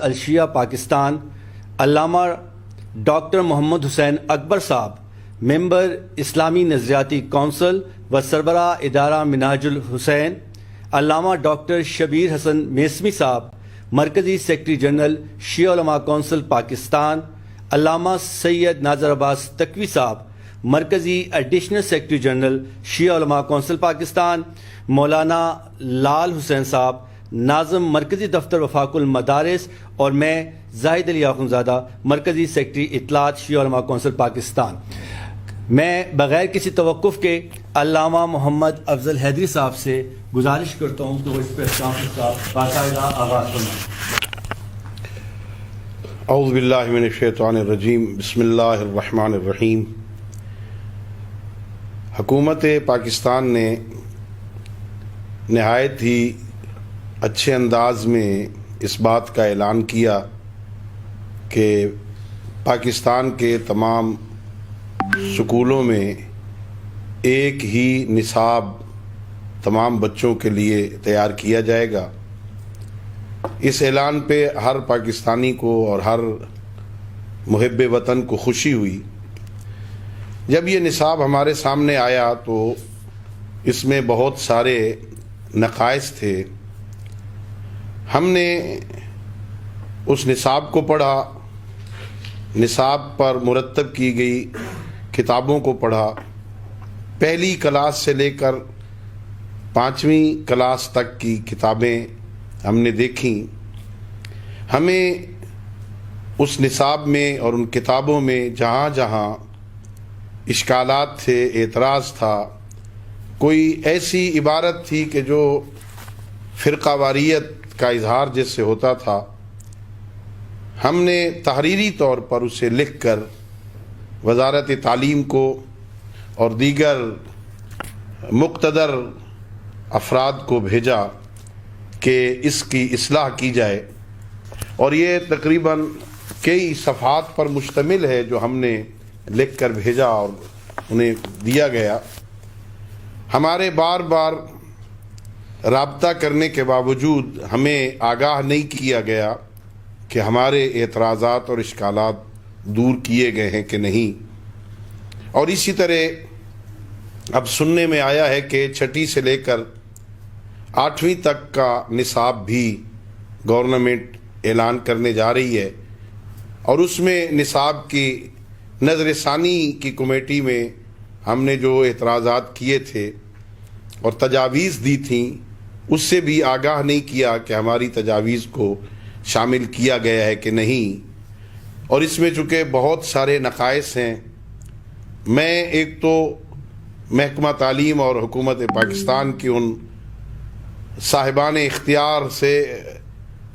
الشیعہ پاکستان علامہ doctor محمد حسین اکبر صاحب ممبر اسلامی نظریاتی کونسل و سربراہ ادارہ منہاج الحسین، علامہ ڈاکٹر شبیر حسن میسمی صاحب مرکزی سیکرٹری جنرل شیعہ علماء کونسل پاکستان، علامہ سید ناظر عباس تقوی صاحب مرکزی ایڈیشنل سیکرٹری جنرل شیعہ علماء کونسل پاکستان، مولانا لال حسین صاحب ناظم مرکزی دفتر وفاق المدارس، اور میں زاہد علی آخونزادہ مرکزی سیکرٹری اطلاعات شیعہ علماء کونسل پاکستان۔ میں بغیر کسی توقف کے علامہ محمد افضل حیدری صاحب سے گزارش کرتا ہوں کہ وہ اس پر باقاعدہ آغاز فرمائیں۔ اعوذ باللہ من الشیطان الرجیم، بسم اللہ الرحمن الرحیم۔ حکومت پاکستان نے نہایت ہی اچھے انداز میں اس بات کا اعلان کیا کہ پاکستان کے تمام سکولوں میں ایک ہی نصاب تمام بچوں کے لیے تیار کیا جائے گا۔ اس اعلان پہ ہر پاکستانی کو اور ہر محب وطن کو خوشی ہوئی۔ جب یہ نصاب ہمارے سامنے آیا تو اس میں بہت سارے نقائص تھے۔ ہم نے اس نصاب کو پڑھا، نصاب پر مرتب کی گئی کتابوں کو پڑھا، پہلی کلاس سے لے کر 5ویں کلاس تک کی کتابیں ہم نے دیکھیں۔ ہمیں اس نصاب میں اور ان کتابوں میں جہاں جہاں اشکالات تھے، اعتراض تھا، کوئی ایسی عبارت تھی کہ جو فرقہ واریت کا اظہار جس سے ہوتا تھا، ہم نے تحریری طور پر اسے لکھ کر وزارت تعلیم کو اور دیگر مقتدر افراد کو بھیجا کہ اس کی اصلاح کی جائے، اور یہ تقریباً کئی صفحات پر مشتمل ہے جو ہم نے لکھ کر بھیجا اور انہیں دیا گیا۔ ہمارے بار بار رابطہ کرنے کے باوجود ہمیں آگاہ نہیں کیا گیا کہ ہمارے اعتراضات اور اشکالات دور کیے گئے ہیں کہ نہیں۔ اور اسی طرح اب سننے میں آیا ہے کہ 6 سے لے کر 8ویں تک کا نصاب بھی گورنمنٹ اعلان کرنے جا رہی ہے، اور اس میں نصاب کی نظر ثانی کی کمیٹی میں ہم نے جو اعتراضات کیے تھے اور تجاویز دی تھیں، اس سے بھی آگاہ نہیں کیا کہ ہماری تجاویز کو شامل کیا گیا ہے کہ نہیں۔ اور اس میں چونکہ بہت سارے نقائص ہیں، میں ایک تو محکمہ تعلیم اور حکومت پاکستان کی ان صاحبان اختیار سے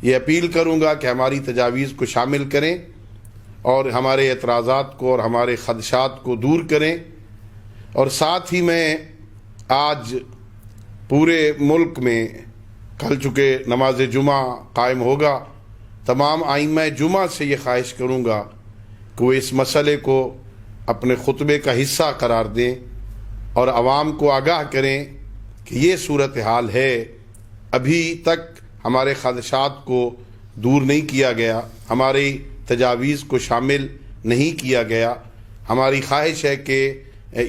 یہ اپیل کروں گا کہ ہماری تجاویز کو شامل کریں اور ہمارے اعتراضات کو اور ہمارے خدشات کو دور کریں۔ اور ساتھ ہی میں آج پورے ملک میں کل چونکہ نماز جمعہ قائم ہوگا، تمام ائمہ جمعہ سے یہ خواہش کروں گا کہ وہ اس مسئلے کو اپنے خطبے کا حصہ قرار دیں اور عوام کو آگاہ کریں کہ یہ صورتحال ہے، ابھی تک ہمارے خدشات کو دور نہیں کیا گیا، ہماری تجاویز کو شامل نہیں کیا گیا۔ ہماری خواہش ہے کہ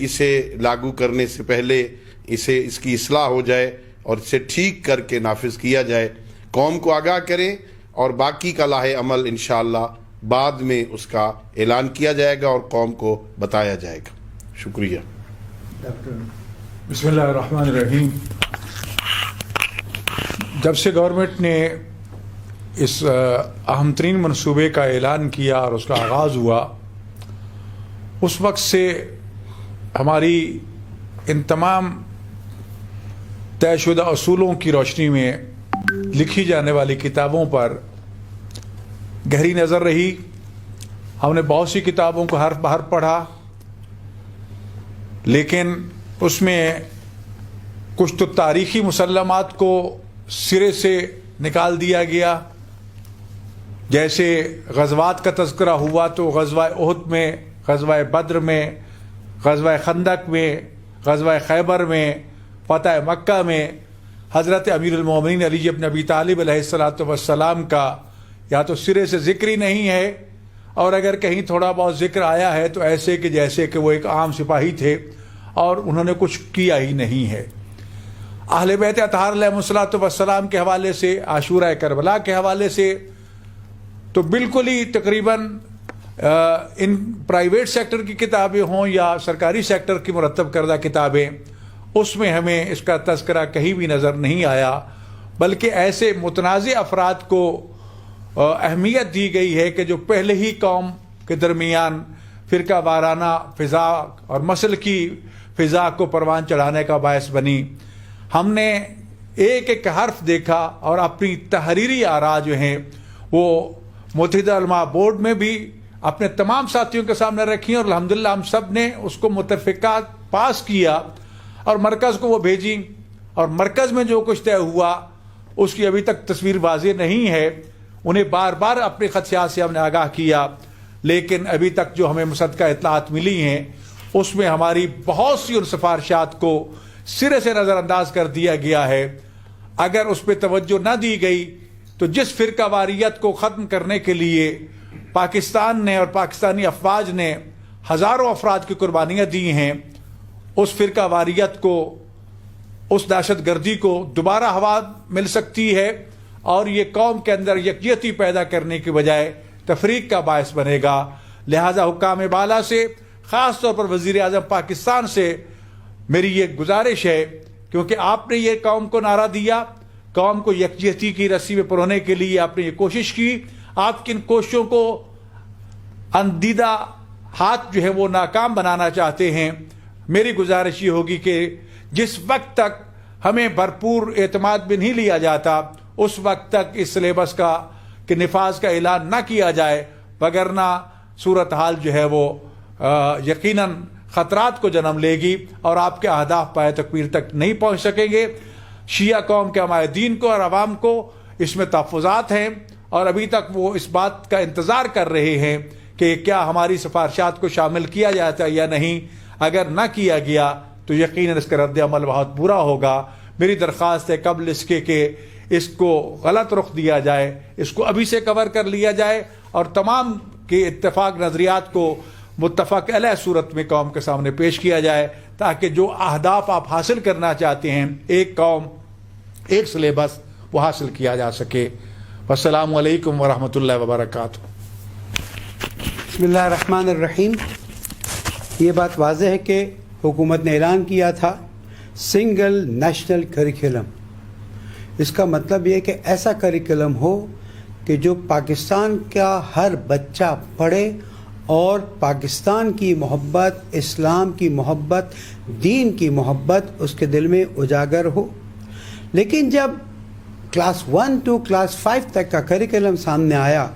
اسے لاگو کرنے سے پہلے اس کی اصلاح ہو جائے اور اسے ٹھیک کر کے نافذ کیا جائے، قوم کو آگاہ کریں، اور باقی کا لاہ عمل انشاءاللہ بعد میں اس کا اعلان کیا جائے گا اور قوم کو بتایا جائے گا۔ شکریہ۔ بسم اللہ الرحمن الرحیم۔ جب سے گورنمنٹ نے اس اہم ترین منصوبے کا اعلان کیا اور اس کا آغاز ہوا، اس وقت سے ہماری ان تمام طے شدہ اصولوں کی روشنی میں لکھی جانے والی کتابوں پر گہری نظر رہی۔ ہم نے بہت سی کتابوں کو حرف بحرف پڑھا، لیکن اس میں کچھ تو تاریخی مسلمات کو سرے سے نکال دیا گیا۔ جیسے غزوات کا تذکرہ ہوا تو غزوہ احد میں، غزوہ بدر میں، غزوہ خندق میں، غزوہ خیبر میں، فتح مکہ میں حضرت امیر المومنین علی بن ابی طالب علیہ السلام کا یا تو سرے سے ذکر ہی نہیں ہے، اور اگر کہیں تھوڑا بہت ذکر آیا ہے تو ایسے کہ جیسے کہ وہ ایک عام سپاہی تھے اور انہوں نے کچھ کیا ہی نہیں ہے۔ اہل بیت اطہار علیہ الصلوۃ والسلام کے حوالے سے، عاشورہ کربلا کے حوالے سے تو بالکل ہی تقریباً ان پرائیویٹ سیکٹر کی کتابیں ہوں یا سرکاری سیکٹر کی مرتب کردہ کتابیں، اس میں ہمیں اس کا تذکرہ کہیں بھی نظر نہیں آیا، بلکہ ایسے متنازع افراد کو اہمیت دی گئی ہے کہ جو پہلے ہی قوم کے درمیان فرقہ وارانہ فضا اور مسلکی فضا کو پروان چڑھانے کا باعث بنی۔ ہم نے ایک ایک حرف دیکھا اور اپنی تحریری آراء جو ہیں وہ متحدہ علماء بورڈ میں بھی اپنے تمام ساتھیوں کے سامنے رکھی، اور الحمدللہ ہم سب نے اس کو متفقہ پاس کیا اور مرکز کو وہ بھیجی، اور مرکز میں جو کچھ طے ہوا اس کی ابھی تک تصویر واضح نہیں ہے۔ انہیں بار بار اپنے خدشات سے ہم نے آگاہ کیا، لیکن ابھی تک جو ہمیں مصدقہ اطلاعات ملی ہیں اس میں ہماری بہت سی ان سفارشات کو سرے سے نظر انداز کر دیا گیا ہے۔ اگر اس پہ توجہ نہ دی گئی تو جس فرقہ واریت کو ختم کرنے کے لیے پاکستان نے اور پاکستانی افواج نے ہزاروں افراد کی قربانیاں دی ہیں، اس فرقہ واریت کو، اس دہشت گردی کو دوبارہ ہوا مل سکتی ہے، اور یہ قوم کے اندر یکجہتی پیدا کرنے کی بجائے تفریق کا باعث بنے گا۔ لہذا حکام بالا سے، خاص طور پر وزیر اعظم پاکستان سے میری یہ گزارش ہے، کیونکہ آپ نے یہ قوم کو نعرہ دیا، قوم کو یکجہتی کی رسی میں پرونے کے لیے آپ نے یہ کوشش کی، آپ کی ان کوششوں کو اندیدہ ہاتھ جو ہے وہ ناکام بنانا چاہتے ہیں۔ میری گزارش یہ ہوگی کہ جس وقت تک ہمیں بھرپور اعتماد میں نہیں لیا جاتا اس وقت تک اس سلیبس کا کہ نفاذ کا اعلان نہ کیا جائے، وگرنہ صورتحال جو ہے وہ یقیناً خطرات کو جنم لے گی اور آپ کے اہداف پائے تکمیل تک نہیں پہنچ سکیں گے۔ شیعہ قوم کے عمائدین کو اور عوام کو اس میں تحفظات ہیں، اور ابھی تک وہ اس بات کا انتظار کر رہے ہیں کہ کیا ہماری سفارشات کو شامل کیا جاتا ہے یا نہیں۔ اگر نہ کیا گیا تو یقیناً اس کا رد عمل بہت برا ہوگا۔ میری درخواست ہے قبل اس کے کہ اس کو غلط رخ دیا جائے، اس کو ابھی سے کور کر لیا جائے، اور تمام کے اتفاق نظریات کو متفق علیہ صورت میں قوم کے سامنے پیش کیا جائے، تاکہ جو اہداف آپ حاصل کرنا چاہتے ہیں، ایک قوم ایک سلیبس، وہ حاصل کیا جا سکے۔ والسلام علیکم ورحمۃ اللہ وبرکاتہ۔ بسم اللہ الرحمن الرحیم۔ یہ بات واضح ہے کہ حکومت نے اعلان کیا تھا سنگل نیشنل کریکولم۔ اس کا مطلب یہ کہ ایسا کریکولم ہو کہ جو پاکستان کا ہر بچہ پڑھے اور پاکستان کی محبت، اسلام کی محبت، دین کی محبت اس کے دل میں اجاگر ہو۔ لیکن جب کلاس 1 to کلاس 5 تک کا کریکولم سامنے آیا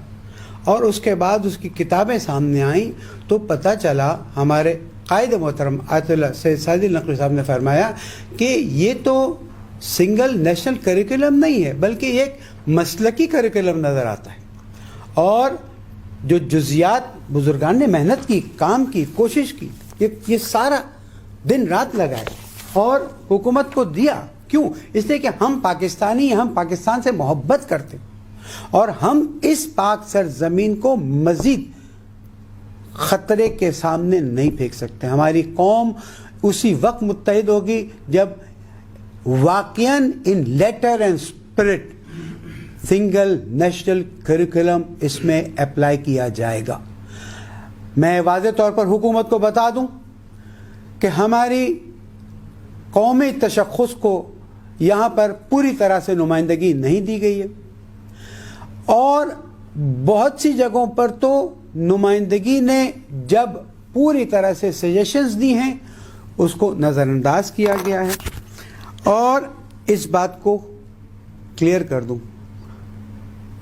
اور اس کے بعد اس کی کتابیں سامنے آئیں تو پتہ چلا، ہمارے قائد محترم آیت اللہ سید سعدی نقوی صاحب نے فرمایا کہ یہ تو سنگل نیشنل کریکولم نہیں ہے، بلکہ یہ ایک مسلکی کریکولم نظر آتا ہے، اور جو جزیات بزرگان نے محنت کی، کام کی، کوشش کی، یہ سارا دن رات لگائے اور حکومت کو دیا۔ کیوں؟ اس لیے کہ ہم پاکستانی ہیں، ہم پاکستان سے محبت کرتے ہیں، اور ہم اس پاک سرزمین کو مزید خطرے کے سامنے نہیں پھینک سکتے۔ ہماری قوم اسی وقت متحد ہوگی جب واقعاً in letter and spirit single national curriculum اس میں اپلائی کیا جائے گا۔ میں واضح طور پر حکومت کو بتا دوں کہ ہماری قومی تشخص کو یہاں پر پوری طرح سے نمائندگی نہیں دی گئی ہے، اور بہت سی جگہوں پر تو نمائندگی نے جب پوری طرح سے سجیشنز دی ہیں اس کو نظر انداز کیا گیا ہے۔ اور اس بات کو کلیئر کر دوں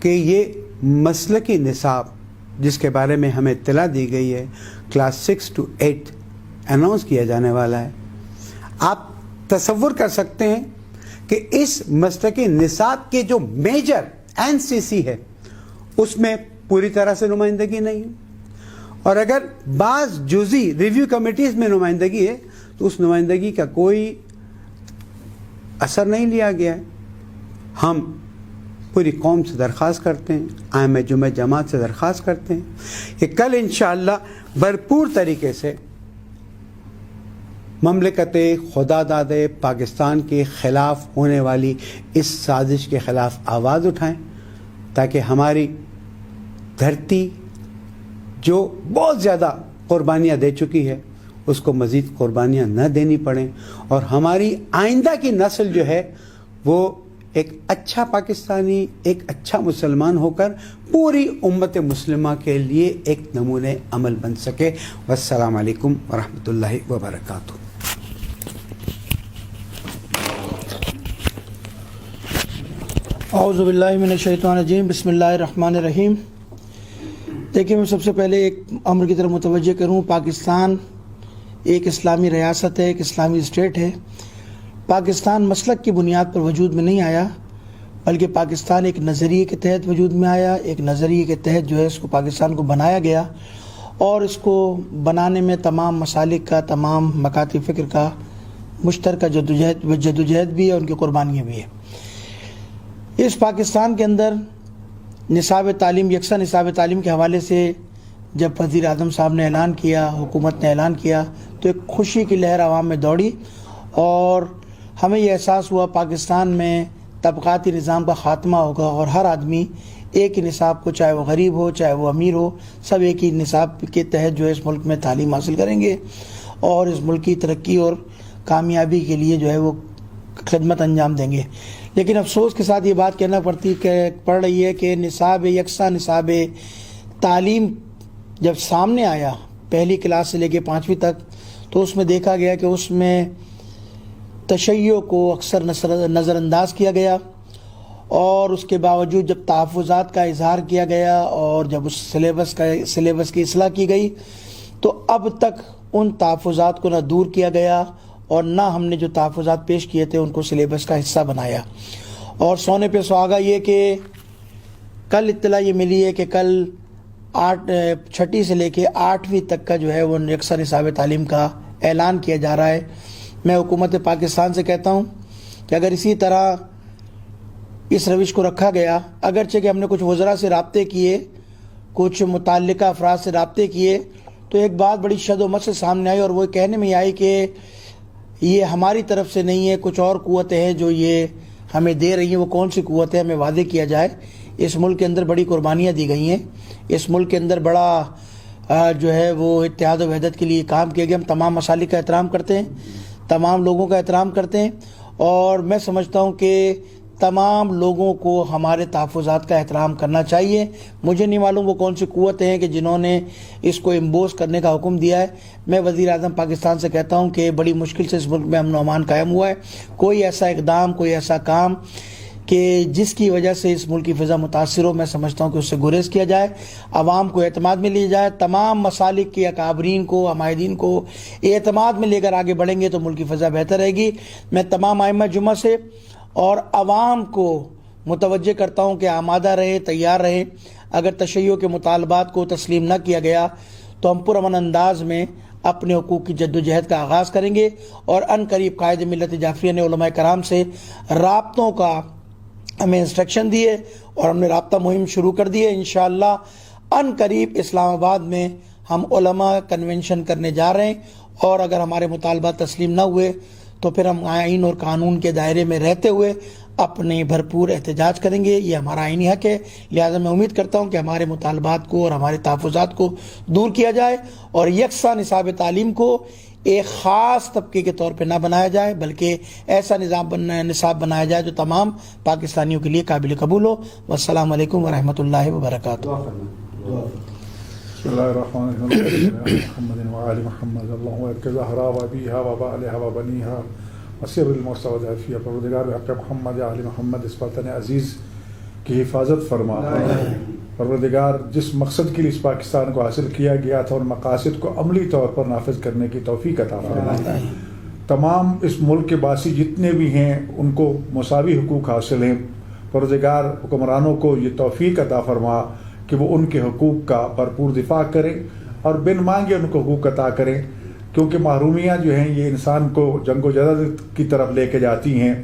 کہ یہ مسلکی نصاب جس کے بارے میں ہمیں اطلاع دی گئی ہے کلاس 6 to 8 اناؤنس کیا جانے والا ہے۔ آپ تصور کر سکتے ہیں کہ اس مسلکی نصاب کے جو میجر NCC ہے اس میں پوری طرح سے نمائندگی نہیں ہے، اور اگر بعض جزئی ریویو کمیٹیز میں نمائندگی ہے تو اس نمائندگی کا کوئی اثر نہیں لیا گیا ہے۔ ہم پوری قوم سے درخواست کرتے ہیں، عام جمعہ جماعت سے درخواست کرتے ہیں کہ کل انشاءاللہ بھرپور طریقے سے مملکت خدا داد پاکستان کے خلاف ہونے والی اس سازش کے خلاف آواز اٹھائیں، تاکہ ہماری دھرتی جو بہت زیادہ قربانیاں دے چکی ہے اس کو مزید قربانیاں نہ دینی پڑیں، اور ہماری آئندہ کی نسل جو ہے وہ ایک اچھا پاکستانی، ایک اچھا مسلمان ہو کر پوری امت مسلمہ کے لیے ایک نمونہ عمل بن سکے۔ والسلام علیکم ورحمۃ اللہ وبرکاتہ۔ اعوذ باللہ من الشیطان الرجیم، بسم اللہ الرحمن الرحیم۔ دیکھیں، میں سب سے پہلے ایک امر کی طرف متوجہ کروں۔ پاکستان ایک اسلامی ریاست ہے، ایک اسلامی اسٹیٹ ہے۔ پاکستان مسلک کی بنیاد پر وجود میں نہیں آیا، بلکہ پاکستان ایک نظریے کے تحت وجود میں آیا۔ ایک نظریے کے تحت جو ہے اس کو پاکستان کو بنایا گیا، اور اس کو بنانے میں تمام مسالک کا، تمام مکاتب فکر کا مشترکہ جدوجہد بھی ہے، ان کی قربانیاں بھی ہیں۔ اس پاکستان کے اندر نصاب تعلیم، یکساں نصاب تعلیم کے حوالے سے جب وزیر اعظم صاحب نے اعلان کیا، حکومت نے اعلان کیا، تو ایک خوشی کی لہر عوام میں دوڑی، اور ہمیں یہ احساس ہوا پاکستان میں طبقاتی نظام کا خاتمہ ہوگا، اور ہر آدمی ایک ہی نصاب کو، چاہے وہ غریب ہو چاہے وہ امیر ہو، سب ایک ہی نصاب کے تحت جو ہے اس ملک میں تعلیم حاصل کریں گے، اور اس ملک کی ترقی اور کامیابی کے لیے جو ہے وہ خدمت انجام دیں گے۔ لیکن افسوس کے ساتھ یہ بات کہنا پڑ رہی ہے کہ نصاب یکساں نصاب تعلیم جب سامنے آیا، پہلی کلاس سے لے کے 5ویں تک، تو اس میں دیکھا گیا کہ اس میں تشیع کو اکثر نظر انداز کیا گیا، اور اس کے باوجود جب تحفظات کا اظہار کیا گیا اور جب اس سلیبس کی اصلاح کی گئی، تو اب تک ان تحفظات کو نہ دور کیا گیا، اور نہ ہم نے جو تحفظات پیش کیے تھے ان کو سلیبس کا حصہ بنایا۔ اور سونے پہ سہاگا یہ کہ کل اطلاع یہ ملی ہے کہ کل 6 سے لے کے 8ویں تک کا جو ہے وہ یکساں نصاب تعلیم کا اعلان کیا جا رہا ہے۔ میں حکومت پاکستان سے کہتا ہوں کہ اگر اسی طرح اس روش کو رکھا گیا، اگرچہ کہ ہم نے کچھ وزراء سے رابطے کیے، کچھ متعلقہ افراد سے رابطے کیے، تو ایک بات بڑی شد و مت سے سامنے آئی، اور وہ کہنے میں آئی کہ یہ ہماری طرف سے نہیں ہے، کچھ اور قوتیں ہیں جو یہ ہمیں دے رہی ہیں۔ وہ کون سی قوتیں ہمیں واضح کیا جائے۔ اس ملک کے اندر بڑی قربانیاں دی گئی ہیں، اس ملک کے اندر بڑا جو ہے وہ اتحاد و وحدت کے لیے کام کیا گیا۔ ہم تمام مسالک کا احترام کرتے ہیں، تمام لوگوں کا احترام کرتے ہیں، اور میں سمجھتا ہوں کہ تمام لوگوں کو ہمارے تحفظات کا احترام کرنا چاہیے۔ مجھے نہیں معلوم وہ کون سی قوتیں ہیں کہ جنہوں نے اس کو امبوز کرنے کا حکم دیا ہے۔ میں وزیر اعظم پاکستان سے کہتا ہوں کہ بڑی مشکل سے اس ملک میں امن و امان قائم ہوا ہے۔ کوئی ایسا اقدام، کوئی ایسا کام کہ جس کی وجہ سے اس ملک کی فضا متاثر ہو، میں سمجھتا ہوں کہ اس سے گریز کیا جائے، عوام کو اعتماد میں لیا جائے۔ تمام مسالک کے اکابرین کو، حمایدین کو اعتماد میں لے کر آگے بڑھیں گے تو ملک کی فضا بہتر رہے گی۔ میں تمام ائمہ جمعہ سے اور عوام کو متوجہ کرتا ہوں کہ آمادہ رہے، تیار رہے۔ اگر تشیع کے مطالبات کو تسلیم نہ کیا گیا تو ہم پرامن انداز میں اپنے حقوق کی جدوجہد کا آغاز کریں گے، اور ان قریب قائد ملت جعفریہ نے علماء کرام سے رابطوں کا ہمیں انسٹرکشن دیے، اور ہم نے رابطہ مہم شروع کر دی ہے۔ انشاءاللہ ان قریب اسلام آباد میں ہم علماء کنونشن کرنے جا رہے ہیں، اور اگر ہمارے مطالبات تسلیم نہ ہوئے تو پھر ہم آئین اور قانون کے دائرے میں رہتے ہوئے اپنے بھرپور احتجاج کریں گے۔ یہ ہمارا آئینی حق ہے، لہذا میں امید کرتا ہوں کہ ہمارے مطالبات کو اور ہمارے تحفظات کو دور کیا جائے، اور یکساں نصاب تعلیم کو ایک خاص طبقے کے طور پہ نہ بنایا جائے، بلکہ ایسا نصاب بنایا جائے جو تمام پاکستانیوں کے لیے قابل قبول ہو۔ والسلام علیکم ورحمۃ اللہ وبرکاتہ۔ بسم اللہ الرحمن الرحیم۔ محمد وآل محمد اللهم ارك زهرا وابيها وبالها وبنيها وسر المستودع فيها۔ پروردگار حق محمد آل محمد اس وطن عزیز کی حفاظت فرما۔ پروردگار جس مقصد کے لیے اس پاکستان کو حاصل کیا گیا تھا، ان مقاصد کو عملی طور پر نافذ کرنے کی توفیق عطا فرما۔ تمام اس ملک کے باسی جتنے بھی ہیں ان کو مساوی حقوق حاصل ہیں۔ پروردگار حکمرانوں کو یہ توفیق عطا فرما کہ وہ ان کے حقوق کا بھرپور دفاع کریں، اور بن مانگے ان کو حقوق عطا کریں، کیونکہ محرومیاں جو ہیں یہ انسان کو جنگ و جدل کی طرف لے کے جاتی ہیں۔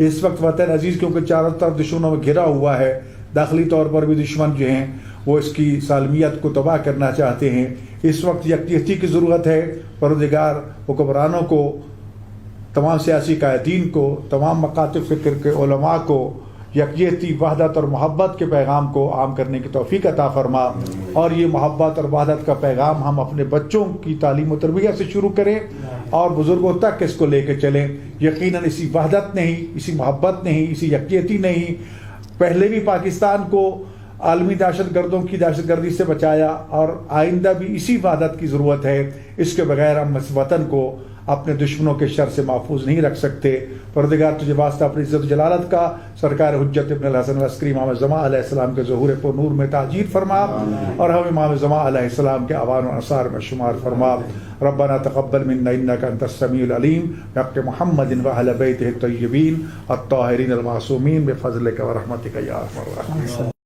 اس وقت وطن عزیز کیونکہ چاروں طرف دشمنوں میں گھرا ہوا ہے، داخلی طور پر بھی دشمن جو ہیں وہ اس کی سالمیت کو تباہ کرنا چاہتے ہیں، اس وقت یکجہتی کی ضرورت ہے۔ پروردگار حکمرانوں کو، تمام سیاسی قائدین کو، تمام مکاتب فکر کے علماء کو یکجہتی، وحدت اور محبت کے پیغام کو عام کرنے کی توفیق عطا فرما، اور یہ محبت اور وحدت کا پیغام ہم اپنے بچوں کی تعلیم و تربیت سے شروع کریں اور بزرگوں تک اس کو لے کے چلیں۔ یقیناً اسی وحدت نے ہی، اسی محبت نے ہی، اسی یکجہتی نے ہی پہلے بھی پاکستان کو عالمی دہشت گردوں کی دہشت گردی سے بچایا، اور آئندہ بھی اسی وحدت کی ضرورت ہے۔ اس کے بغیر ہم اس وطن کو اپنے دشمنوں کے شر سے محفوظ نہیں رکھ سکتے۔ پروردگار تجھے واسطہ اپنی عزت و جلالت کا سرکار حجت ابن الحسن العسکری امام زمان علیہ السلام کے ظہور پر نور میں تاجیر فرما، اور ہم امام زمان علیہ السلام کے اعوان و انصار میں شمار فرما۔ ربنا تقبل منا انك انت السميع العليم بحق محمد واهل بيته الطيبين الطاهرين المعصومين بفضلك ورحمتك يا ارحم الراحمين۔